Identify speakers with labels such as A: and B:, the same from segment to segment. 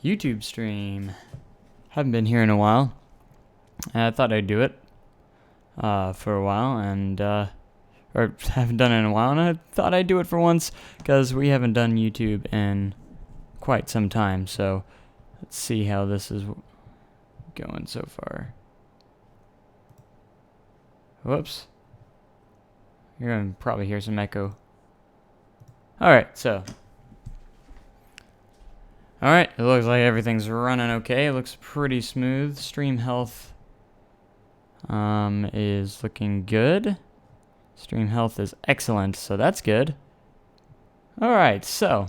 A: YouTube stream. Haven't been here in a while. I thought I'd do it for a while, and or haven't done it in a while, and I thought I'd do it for once because we haven't done YouTube in quite some time. So let's see how this is going so far. Whoops. You're gonna probably hear some echo. Alright, so. Alright, it looks like everything's running okay. It looks pretty smooth. Stream health is looking good. Stream health is excellent, so that's good. Alright, so.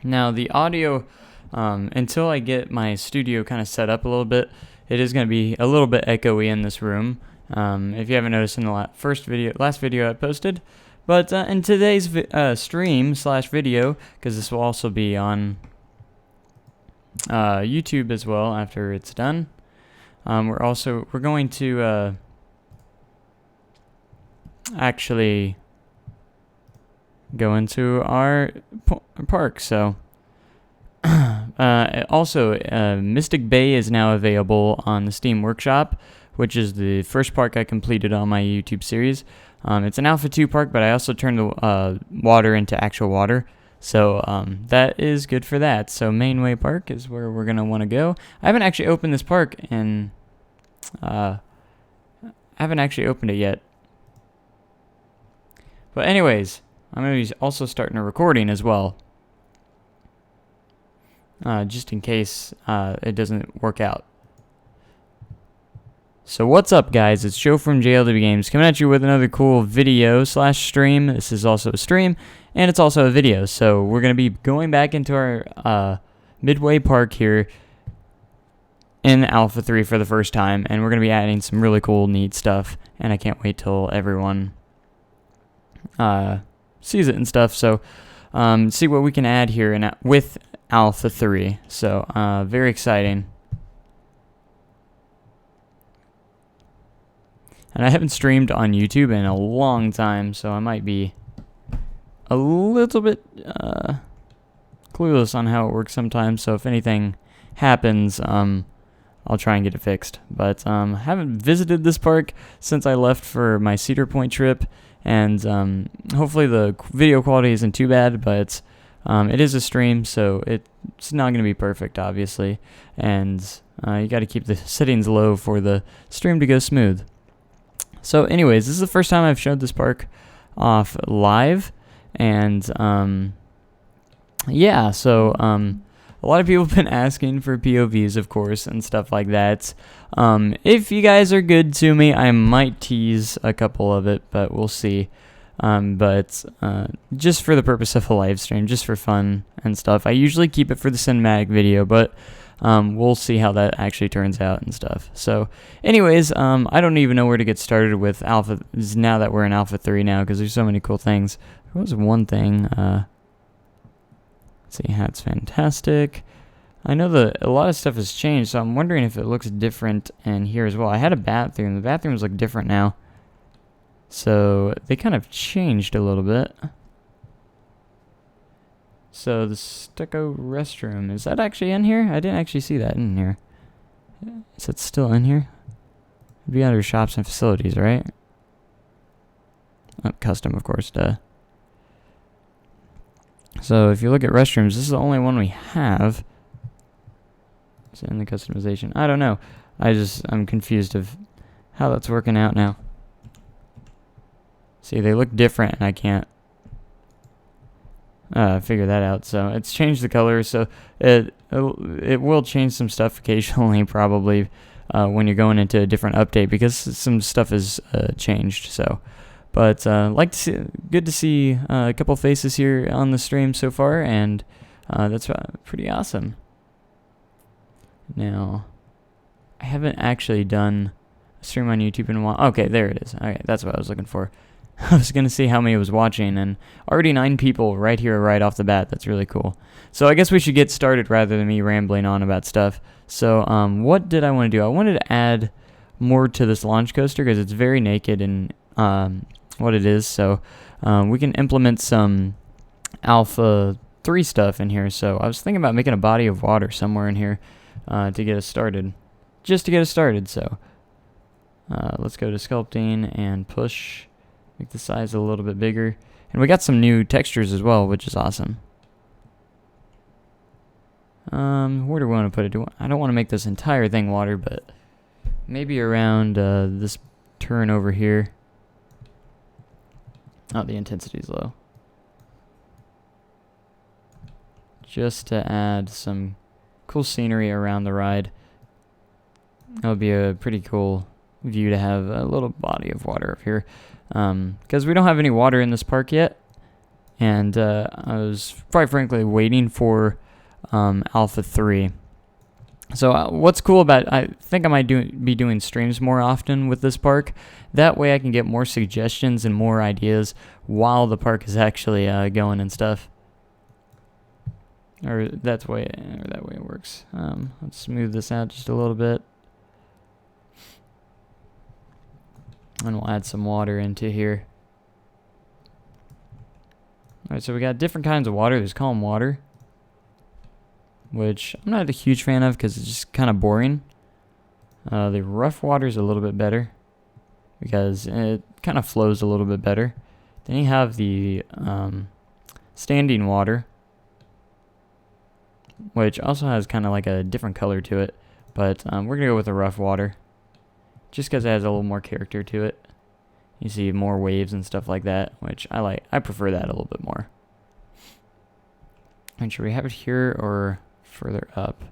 A: Now the audio, until I get my studio kind of set up a little bit, it is going to be a little bit echoey in this room. If you haven't noticed in the last video I posted. But in today's stream/video, because this will also be on YouTube as well after it's done, we're going to actually go into our park. So also Mystic Bay is now available on the Steam Workshop, which is the first park I completed on my YouTube series. It's an Alpha 2 park, but I also turned the water into actual water. So that is good for that. So Midway Park is where we're going to want to go. I haven't actually opened this park and I haven't actually opened it yet. But anyways, I'm going to be also starting a recording as well. Just in case it doesn't work out. So what's up, guys? It's Joe from JLW Games coming at you with another cool video/stream. This is also a stream, and it's also a video. So we're going to be going back into our Midway Park here in Alpha 3 for the first time, and we're going to be adding some really cool, neat stuff, and I can't wait till everyone sees it and stuff. So see what we can add here with Alpha 3. So very exciting. And I haven't streamed on YouTube in a long time, so I might be a little bit clueless on how it works sometimes. So if anything happens, I'll try and get it fixed. But haven't visited this park since I left for my Cedar Point trip, and hopefully the video quality isn't too bad. But it is a stream, so it's not going to be perfect, obviously. And you got to keep the settings low for the stream to go smooth. So anyways, this is the first time I've showed this park off live, and yeah, so a lot of people have been asking for POVs, of course, and stuff like that. If you guys are good to me, I might tease a couple of it, but we'll see. But just for the purpose of a live stream, just for fun and stuff. I usually keep it for the cinematic video, but we'll see how that actually turns out and stuff. So anyways, I don't even know where to get started with Alpha now that we're in Alpha 3 now, because there's so many cool things. There was one thing. Let's see, hat's fantastic. I know a lot of stuff has changed, so I'm wondering if it looks different in here as well. I had a bathroom. The bathrooms look different now. So they kind of changed a little bit. So the stucco restroom, is that actually in here? I didn't actually see that in here. Is it still in here? It'd be under shops and facilities, right? Oh, custom, of course, duh. So if you look at restrooms, this is the only one we have. Is it in the customization? I don't know. I'm confused of how that's working out now. See, they look different, and I can't figure that out. So it's changed the color, so it will change some stuff occasionally, probably when you're going into a different update, because some stuff has changed. So, but good to see a couple faces here on the stream so far, and that's pretty awesome. Now, I haven't actually done a stream on YouTube in a while. Okay, there it is. Okay, that's what I was looking for. I was going to see how many was watching, and already 9 people right here, right off the bat. That's really cool. So I guess we should get started rather than me rambling on about stuff. So what did I want to do? I wanted to add more to this launch coaster because it's very naked in what it is. So we can implement some alpha 3 stuff in here, so I was thinking about making a body of water somewhere in here to get us started. Just to get us started, so let's go to sculpting and push. Make the size a little bit bigger. And we got some new textures as well, which is awesome. Where do we want to put it? I don't want to make this entire thing water, but maybe around this turn over here. Oh, the intensity's low. Just to add some cool scenery around the ride. That would be a pretty cool view to have a little body of water up here. Because we don't have any water in this park yet. And I was quite frankly waiting for Alpha 3. So what's cool about, I think I might be doing streams more often with this park. That way I can get more suggestions and more ideas while the park is actually going and stuff. Or that way it works. Let's smooth this out just a little bit. And we'll add some water into here. Alright, so we got different kinds of water. There's calm water, which I'm not a huge fan of because it's just kind of boring. The rough water is a little bit better because it kind of flows a little bit better. Then you have the standing water, which also has kind of like a different color to it. But we're going to go with the rough water just because it has a little more character to it. You see more waves and stuff like that, which I like. I prefer that a little bit more. And should we have it here or further up?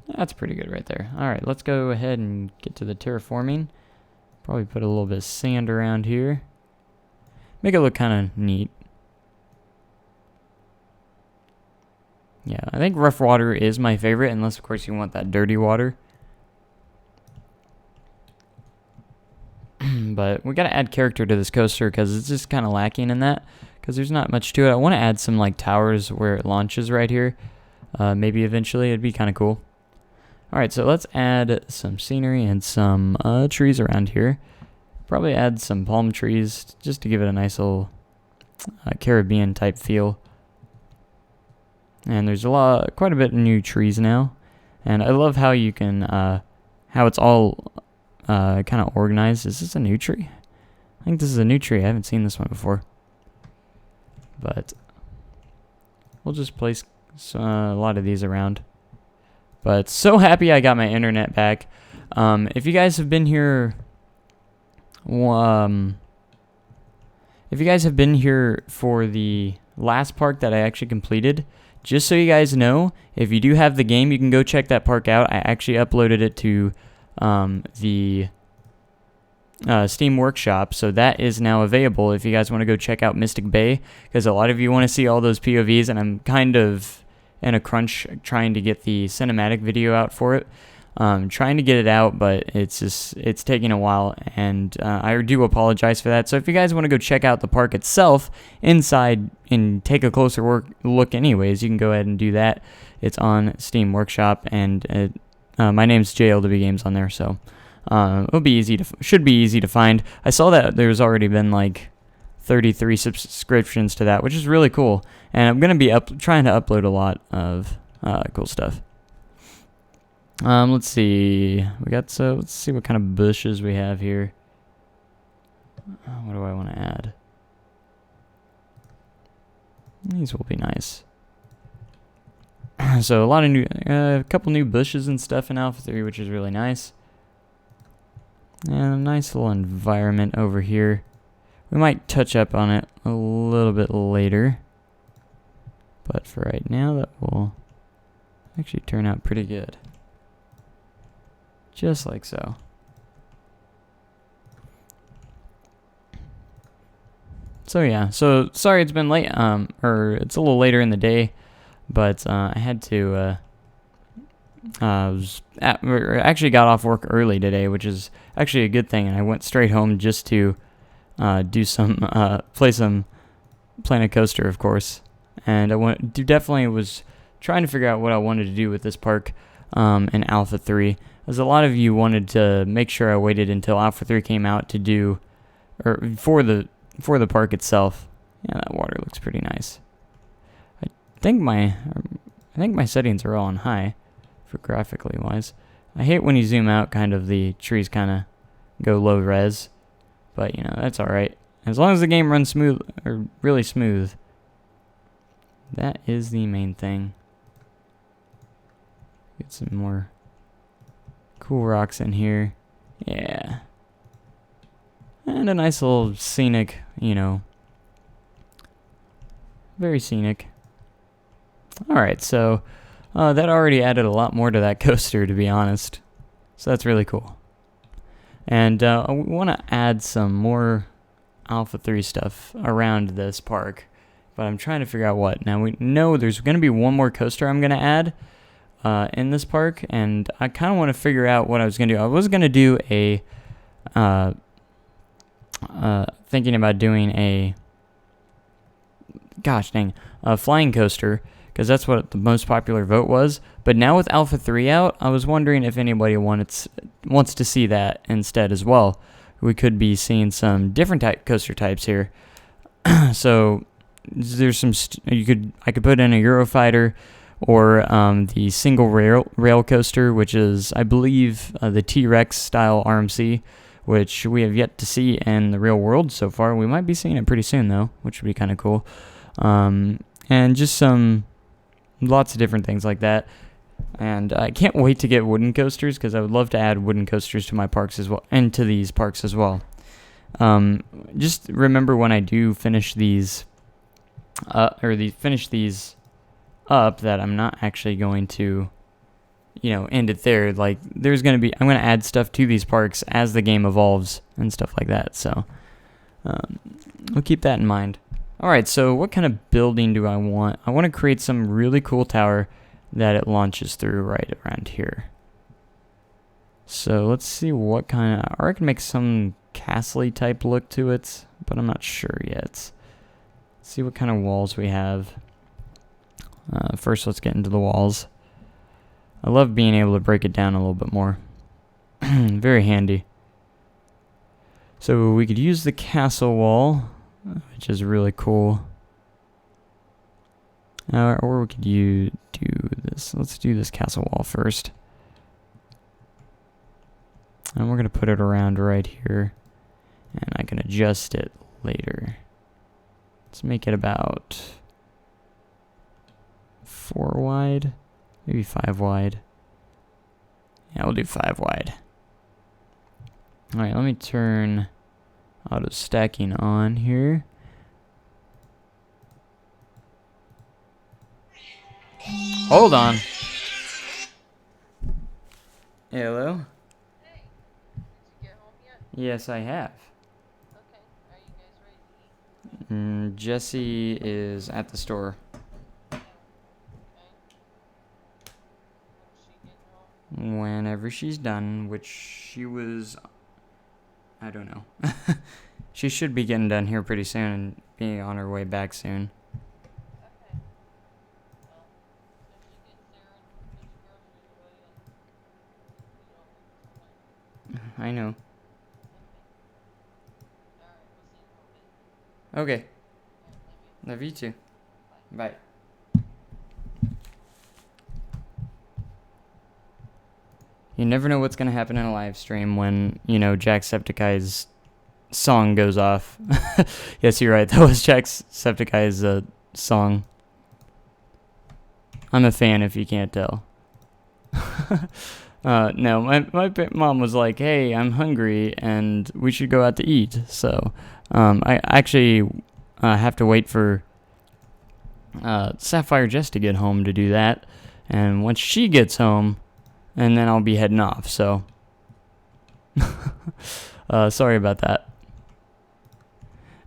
A: That's pretty good right there. Alright, let's go ahead and get to the terraforming. Probably put a little bit of sand around here. Make it look kind of neat. Yeah, I think rough water is my favorite, unless of course you want that dirty water. But we gotta add character to this coaster because it's just kind of lacking in that. Because there's not much to it. I want to add some like towers where it launches right here. Maybe eventually it'd be kind of cool. Alright, so let's add some scenery and some trees around here. Probably add some palm trees just to give it a nice little Caribbean type feel. And there's quite a bit of new trees now. And I love how you can, how it's all kind of organized. Is this a new tree? I think this is a new tree. I haven't seen this one before. But we'll just place a lot of these around. But so happy I got my internet back. If you guys have been here, if you guys have been here for the last park that I actually completed, just so you guys know, if you do have the game, you can go check that park out. I actually uploaded it to the Steam Workshop, so that is now available if you guys want to go check out Mystic Bay, because a lot of you want to see all those POVs, and I'm kind of in a crunch trying to get the cinematic video out for it. Trying to get it out, but it's taking a while, and I do apologize for that. So if you guys want to go check out the park itself inside and take a closer look anyways, you can go ahead and do that. It's on Steam Workshop, and my name's JLW Games on there, so it'll be should be easy to find. I saw that there's already been like 33 subscriptions to that, which is really cool, and I'm gonna be trying to upload a lot of cool stuff. Let's see. Let's see what kind of bushes we have here. What do I want to add? These will be nice. So a couple new bushes and stuff in Alpha 3, which is really nice. And a nice little environment over here. We might touch up on it a little bit later. But for right now, that will actually turn out pretty good. Just like so. So yeah, so sorry it's been late, or it's a little later in the day, but I had to, actually got off work early today, which is actually a good thing, and I went straight home just to do some, play some Planet Coaster, of course, and I definitely was trying to figure out what I wanted to do with this park in Alpha 3. As a lot of you wanted to make sure I waited until Alpha 3 came out to do, or for the park itself. Yeah, that water looks pretty nice. I think my settings are all on high for graphically wise. I hate when you zoom out, kind of the trees kind of go low res, but you know, that's all right. As long as the game runs smooth, or really smooth, that is the main thing. Get some more cool rocks in here. Yeah. And a nice little scenic, you know, very scenic. Alright, so that already added a lot more to that coaster, to be honest. So that's really cool. And I want to add some more Alpha 3 stuff around this park, but I'm trying to figure out what. Now, we know there's going to be one more coaster I'm going to add in this park, and I kind of want to figure out what I was going to do. I was going to do a, thinking about doing a, gosh dang, a flying coaster, because that's what the most popular vote was. But now with Alpha 3 out, I was wondering if anybody wants to see that instead as well. We could be seeing some different coaster types here. So there's some I could put in a Eurofighter, or the single rail coaster, which is, I believe, the T-Rex style RMC, which we have yet to see in the real world so far. We might be seeing it pretty soon though, which would be kind of cool. And just lots of different things like that. And I can't wait to get wooden coasters, because I would love to add wooden coasters to my parks as well, and to these parks as well. Just remember, when I do finish these, finish these up, that I'm not actually going to, you know, end it there. Like, I'm going to add stuff to these parks as the game evolves and stuff like that. So we'll keep that in mind. Alright, so what kind of building do I want? I want to create some really cool tower that it launches through right around here. So let's see what kind of, or I can make some castle-y type look to it, but I'm not sure yet. Let's see what kind of walls we have. First, let's get into the walls. I love being able to break it down a little bit more. Very handy. So we could use the castle wall, which is really cool. Or we could do this. Let's do this castle wall first. And we're going to put it around right here. And I can adjust it later. Let's make it about 4 wide. Maybe 5 wide. Yeah, we'll do 5 wide. Alright, let me turn auto stacking on here. Hold on. Hello?
B: Hey, did you get home yet?
A: Yes, I have.
B: Okay, are you guys ready to eat?
A: Jessie is at the store.
B: Okay. When's she getting home?
A: Whenever she's done, which she was, I don't know. She should be getting done here pretty soon and be on her way back soon.
B: Okay. Well, if she gets there and there's groceries away, and you don't leave tonight.
A: I know.
B: Okay. Alright, we'll see you in a little bit.
A: Okay.
B: Alright, love you.
A: Love you too.
B: Bye.
A: Bye. You never know what's going to happen in a live stream when, you know, Jacksepticeye's song goes off. Yes, you're right. That was Jacksepticeye's song. I'm a fan, if you can't tell. No, my mom was like, hey, I'm hungry and we should go out to eat. So I actually have to wait for Sapphire Jess to get home to do that. And once she gets home, and then I'll be heading off. So sorry about that.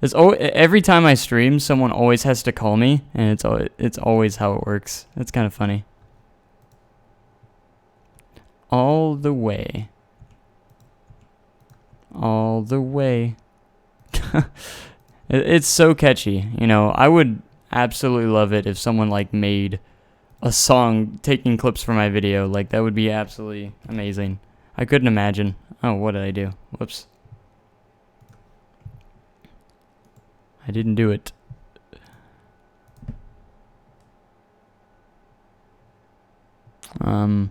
A: Every time I stream, someone always has to call me, and it's always how it works. It's kind of funny. All the way. All the way. It's so catchy. You know, I would absolutely love it if someone like made a song taking clips from my video. Like, that would be absolutely amazing. I couldn't imagine. Oh, what did I do? Whoops. I didn't do it. Maybe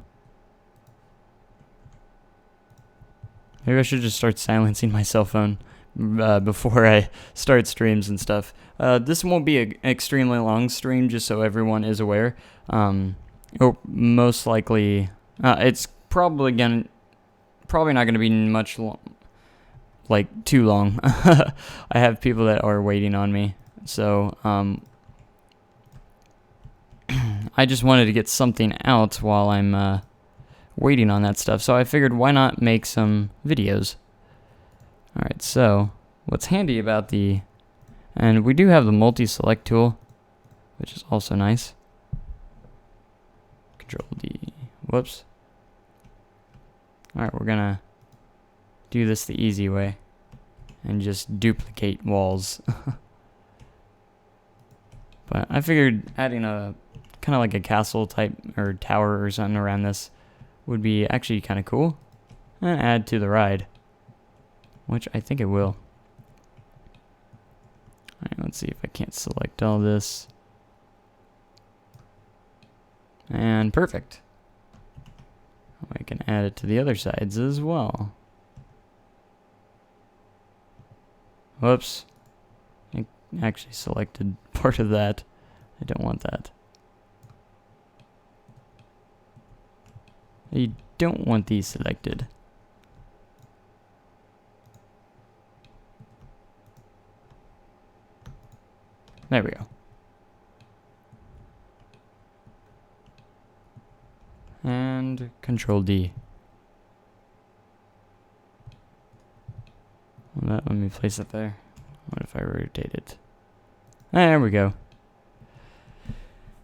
A: I should just start silencing my cell phone before I start streams and stuff. This won't be an extremely long stream, just so everyone is aware. Or most likely, it's probably not going to be much like too long. I have people that are waiting on me, so I just wanted to get something out while I'm waiting on that stuff. So I figured, why not make some videos? All right, so what's handy about and we do have the multi-select tool, which is also nice. Control D, whoops. All right, we're gonna do this the easy way and just duplicate walls. But I figured adding a kind of like a castle type or tower or something around this would be actually kind of cool. And add to the ride, which I think it will. Alright, let's see if I can't select all this. And perfect. I can add it to the other sides as well. Whoops. I actually selected part of that. I don't want that. You don't want these selected. There we go. And Control D. Let me place it there. What if I rotate it? There we go.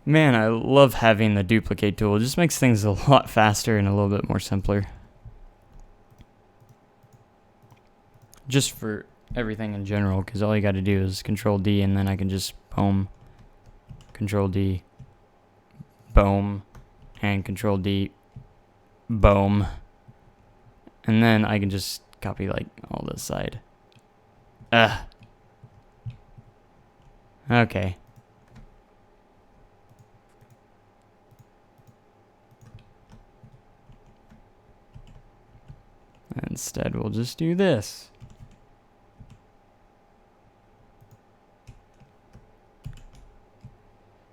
A: Man, I love having the duplicate tool. It just makes things a lot faster and a little bit more simpler. Just for everything in general, because all you got to do is Control D, and then I can just boom, Control D, boom, and Control D, boom, and then I can just copy like all this side. Okay. Instead, we'll just do this.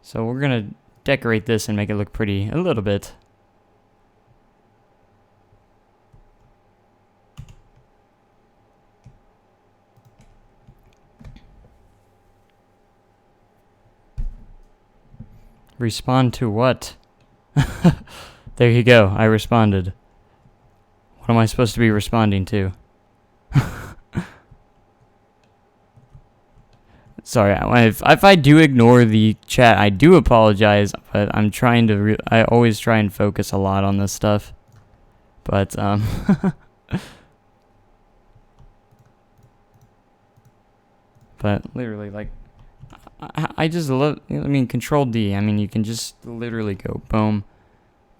A: So we're gonna decorate this and make it look pretty a little bit. Respond to what? There you go, I responded. What am I supposed to be responding to? Sorry, if I do ignore the chat, I do apologize, but I'm trying to, I always try and focus a lot on this stuff. But, but literally, like, I just love, I mean, Control D, I mean, you can just literally go boom,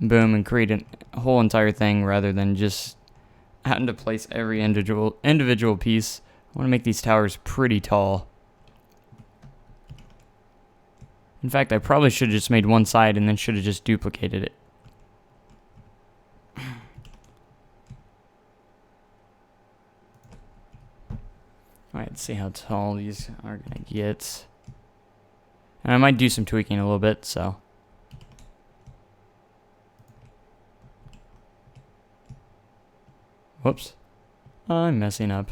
A: boom, and create a whole entire thing rather than just having to place every individual piece. I want to make these towers pretty tall. In fact, I probably should have just made one side and then should have just duplicated it. Alright, let's see how tall these are going to get. And I might do some tweaking a little bit, so. Whoops. I'm messing up.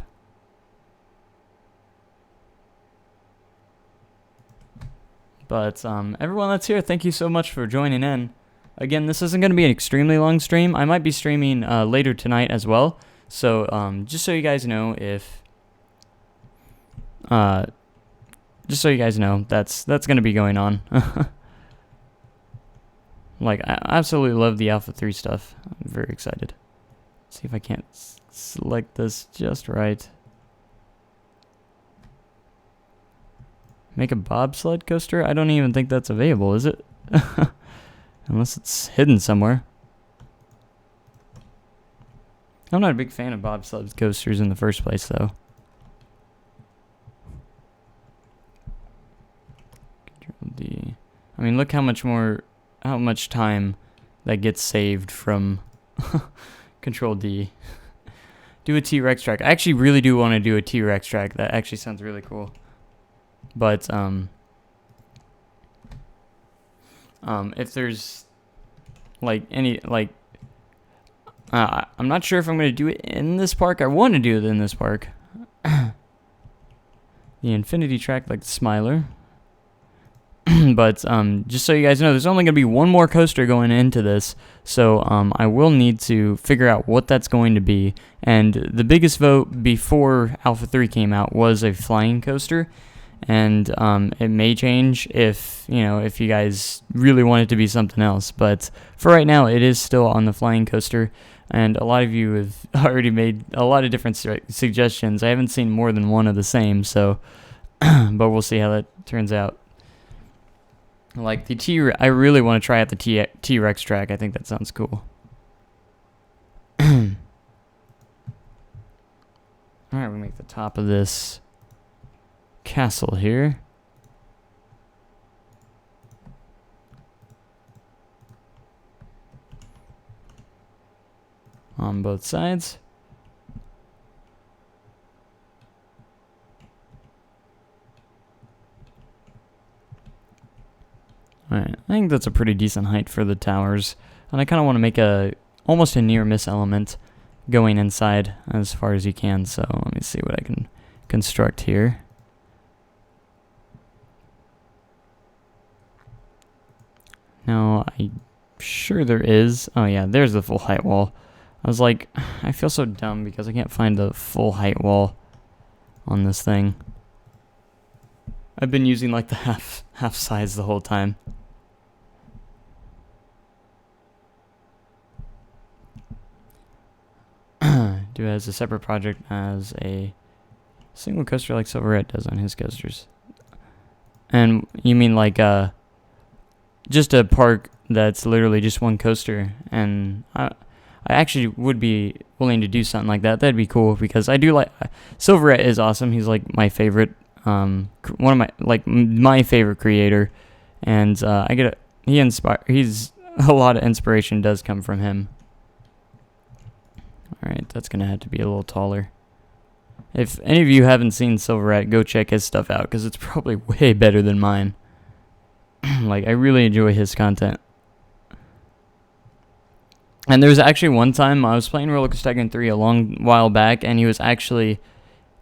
A: But everyone that's here, thank you so much for joining in. Again, this isn't going to be an extremely long stream. I might be streaming later tonight as well. So just so you guys know, just so you guys know, that's going to be going on. Like, I absolutely love the Alpha 3 stuff. I'm very excited. Let's see if I can't select this just right. Make a bobsled coaster? I don't even think that's available, is it? Unless it's hidden somewhere. I'm not a big fan of bobsled coasters in the first place, though. Control D. I mean, look how much time that gets saved from Control D. Do a T-Rex track. I actually really do want to do a T-Rex track. That actually sounds really cool. But if there's like any like I'm not sure if I'm gonna do it in this park. I want to do it in this park. The infinity track, like the Smiler. But just so you guys know, there's only going to be one more coaster going into this, so I will need to figure out what that's going to be. And the biggest vote before Alpha 3 came out was a flying coaster, and it may change if you guys really want it to be something else. But for right now, it is still on the flying coaster, and a lot of you have already made a lot of different suggestions. I haven't seen more than one of the same, so but we'll see how that turns out. Like the I really want to try out the T-Rex track. I think that sounds cool. Alright, we make the top of this castle here. On both sides. Alright, I think that's a pretty decent height for the towers. And I kind of want to make almost a near miss element going inside as far as you can. So let me see what I can construct here. Now, I'm sure there is. Oh yeah, there's the full height wall. I was like, I feel so dumb because I can't find the full height wall on this thing. I've been using like the half size the whole time. Do it as a separate project as a single coaster like Silverette does on his coasters. And you mean like just a park that's literally just one coaster? And I actually would be willing to do something like that. That'd be cool because I do like Silverette is awesome. He's like my favorite, one of my favorite creator, and he's a lot of inspiration does come from him. Alright, that's gonna have to be a little taller. If any of you haven't seen Silverette, go check his stuff out because it's probably way better than mine. Like, I really enjoy his content. And there was actually one time I was playing Roller Coaster Tycoon 3 a long while back, and he was actually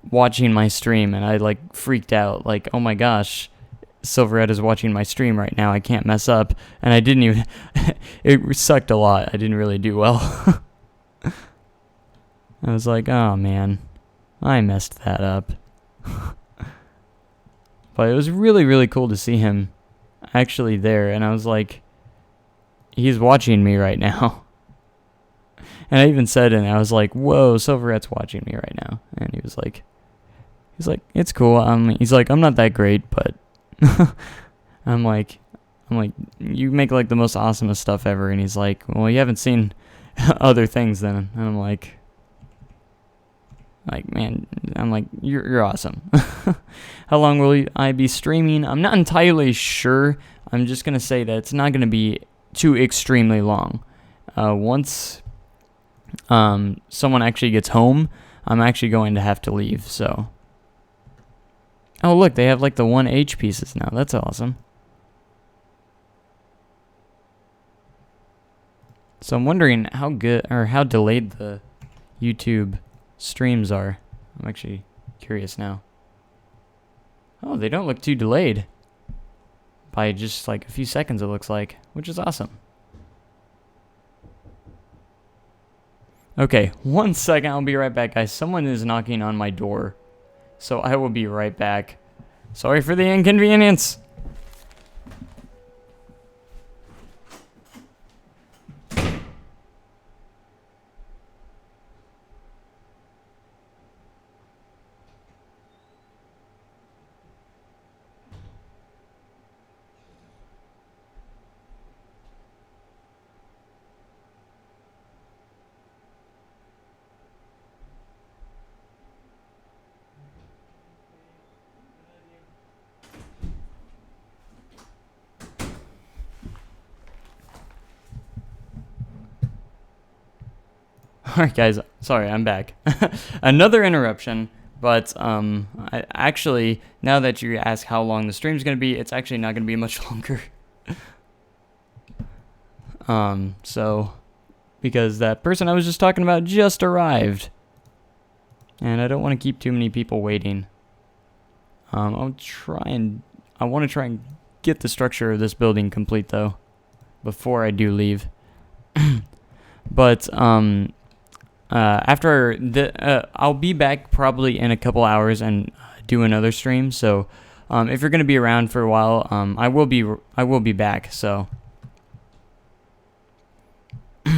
A: watching my stream, and I like freaked out. Like, oh my gosh, Silverette is watching my stream right now. I can't mess up. And I didn't even. It sucked a lot. I didn't really do well. I was like, oh man, I messed that up. But it was really, really cool to see him actually there, and I was like, he's watching me right now. And I even said it, and I was like, whoa, Silverette's watching me right now. And he's like, it's cool. He's like, I'm not that great, but I'm like, you make like the most awesomest stuff ever. And he's like, well, you haven't seen other things then. And I'm like, man, you're awesome. How long will I be streaming? I'm not entirely sure. I'm just gonna say that it's not gonna be too extremely long. Once someone actually gets home, I'm actually going to have to leave. So, oh look, they have like the 1H pieces now. That's awesome. So I'm wondering how good or how delayed the YouTube streams are. I'm actually curious now. Oh, they don't look too delayed. By just like a few seconds, it looks like, which is awesome. Okay, 1 second, I'll be right back, guys. Someone is knocking on my door, so I will be right back. Sorry for the inconvenience. Alright guys, sorry, I'm back. Another interruption, but actually, now that you ask how long the stream's gonna be, it's actually not gonna be much longer. So, because that person I was just talking about just arrived. And I don't want to keep too many people waiting. I want to try and get the structure of this building complete though, before I do leave. But, after I'll be back probably in a couple hours and do another stream. So, if you're gonna be around for a while, I will be back. So, what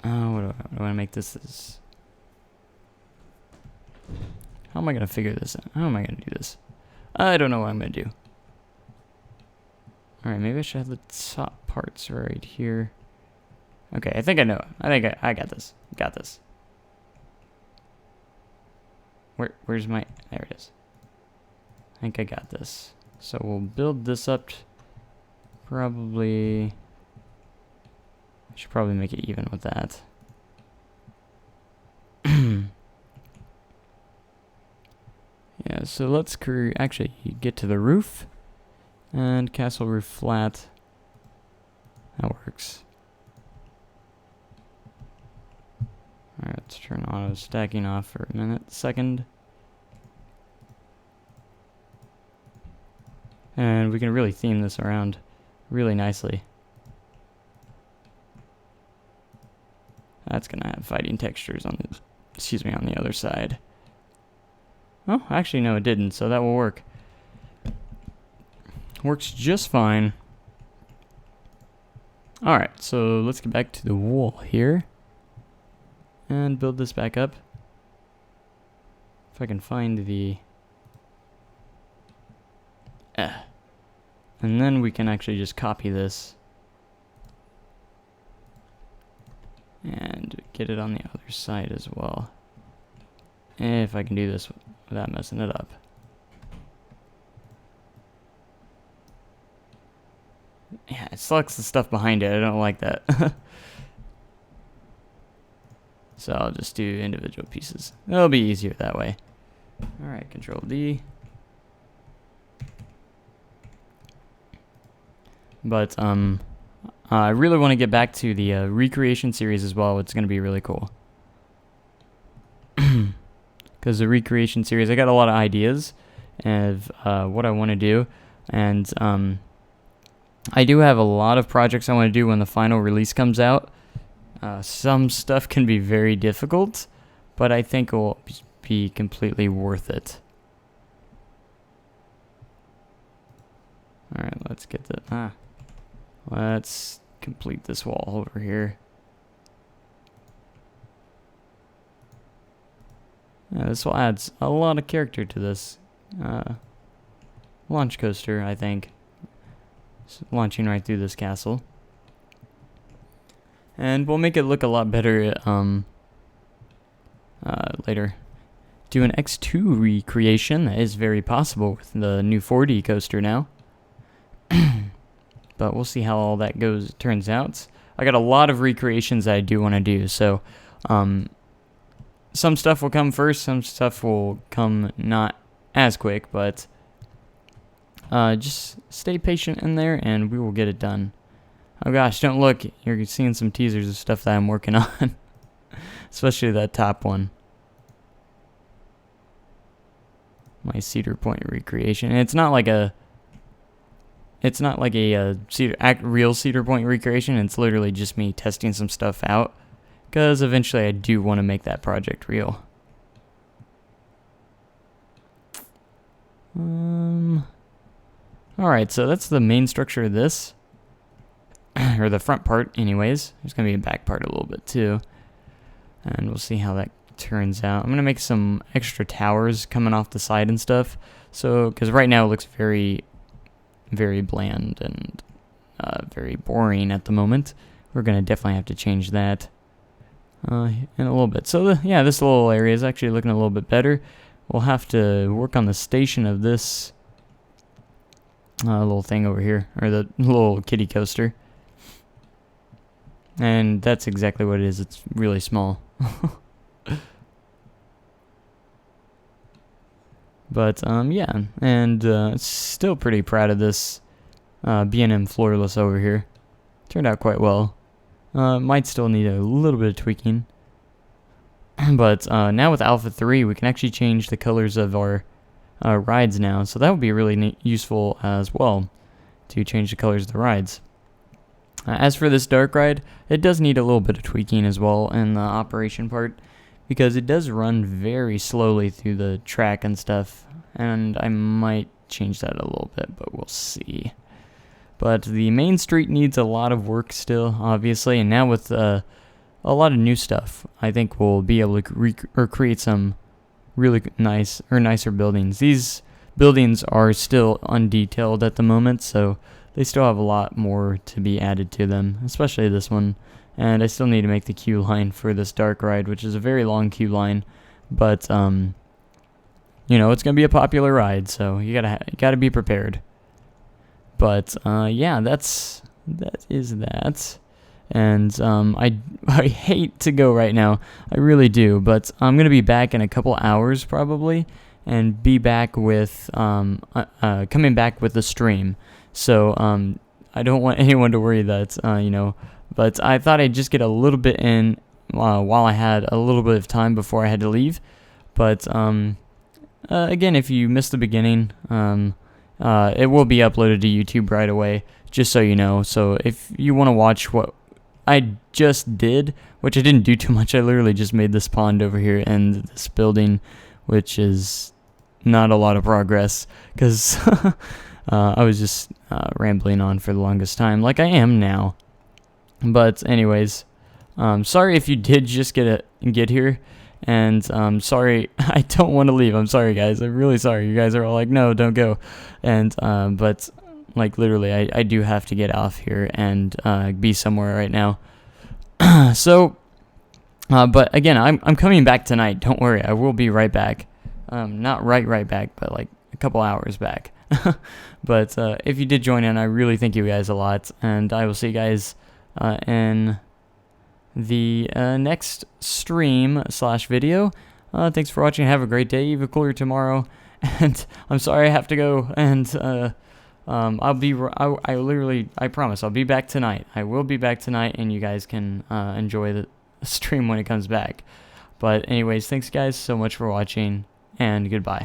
A: do I want to make this? How am I gonna figure this out? How am I gonna do this? I don't know what I'm gonna do. All right, maybe I should have the top parts right here. Okay, I think I know. I think I got this. Got this. Where's my... There it is. I think I got this. So we'll build this up. Probably... I should probably make it even with that. Yeah, so let's actually get to the roof. And castle roof flat. That works. Alright, let's turn auto stacking off for a second. And we can really theme this around really nicely. That's gonna have fighting textures on the, on the other side. Oh, actually no it didn't, so that will work. Works just fine. Alright, so let's get back to the wall here. And build this back up. If I can find the... And then we can actually just copy this. And get it on the other side as well. If I can do this without messing it up. Yeah, it selects the stuff behind it. I don't like that. So I'll just do individual pieces. It'll be easier that way. Alright, Control D. But, I really want to get back to the recreation series as well. It's going to be really cool. Because the recreation series, I got a lot of ideas of what I want to do. And I do have a lot of projects I want to do when the final release comes out. Some stuff can be very difficult, but I think it will be completely worth it. Alright, let's get the... Let's complete this wall over here. This will add a lot of character to this launch coaster, I think. It's launching right through this castle. And we'll make it look a lot better later. Do an X2 recreation. That is very possible with the new 4D coaster now. But we'll see how all that turns out. I got a lot of recreations that I do want to do. So some stuff will come first. Some stuff will come not as quick. But just stay patient in there and we will get it done. Oh gosh, don't look. You're seeing some teasers of stuff that I'm working on. Especially that top one. My Cedar Point recreation. And it's not like a real Cedar Point recreation. It's literally just me testing some stuff out. Because eventually I do want to make that project real. Alright, so that's the main structure of this. Or the front part anyways. There's going to be a back part a little bit too. And we'll see how that turns out. I'm going to make some extra towers coming off the side and stuff. So, because right now it looks very, very bland and very boring at the moment. We're going to definitely have to change that in a little bit. So, this little area is actually looking a little bit better. We'll have to work on the station of this little thing over here. Or the little kiddie coaster. And that's exactly what it is. It's really small. But yeah, and still pretty proud of this B&M floorless over here. Turned out quite well. Might still need a little bit of tweaking. But now with Alpha 3, we can actually change the colors of our rides now. So that would be really useful as well, to change the colors of the rides. As for this dark ride, it does need a little bit of tweaking as well in the operation part, because it does run very slowly through the track and stuff, and I might change that a little bit, but we'll see. But the main street needs a lot of work still, obviously, and now with a lot of new stuff, I think we'll be able to create some really nice or nicer buildings. These buildings are still undetailed at the moment, so they still have a lot more to be added to them, especially this one. And I still need to make the queue line for this dark ride, which is a very long queue line, but you know, it's gonna be a popular ride, so you gotta be prepared. But yeah, that is that. And I hate to go right now, I really do, but I'm gonna be back in a couple hours probably, and be back with coming back with the stream. So I don't want anyone to worry that you know. But I thought I'd just get a little bit in while I had a little bit of time before I had to leave. But again, if you missed the beginning, it will be uploaded to YouTube right away, just so you know. So if you want to watch what I just did, which I didn't do too much, I literally just made this pond over here and this building, which is not a lot of progress, because I was just rambling on for the longest time, like I am now. But anyways, sorry if you did just get here, and sorry, I don't want to leave. I'm sorry, guys. I'm really sorry. You guys are all like, no, don't go. And but like literally, I do have to get off here and be somewhere right now. So, but again, I'm coming back tonight. Don't worry, I will be right back. Not right back, but like a couple hours back. But if you did join in, I really thank you guys a lot, and I will see you guys in the next stream / video. Thanks for watching. Have a great day. Even cooler tomorrow. And I'm sorry I have to go. And I promise I'll be back tonight. I will be back tonight, and you guys can enjoy the stream when it comes back. But anyways, thanks guys so much for watching, and goodbye.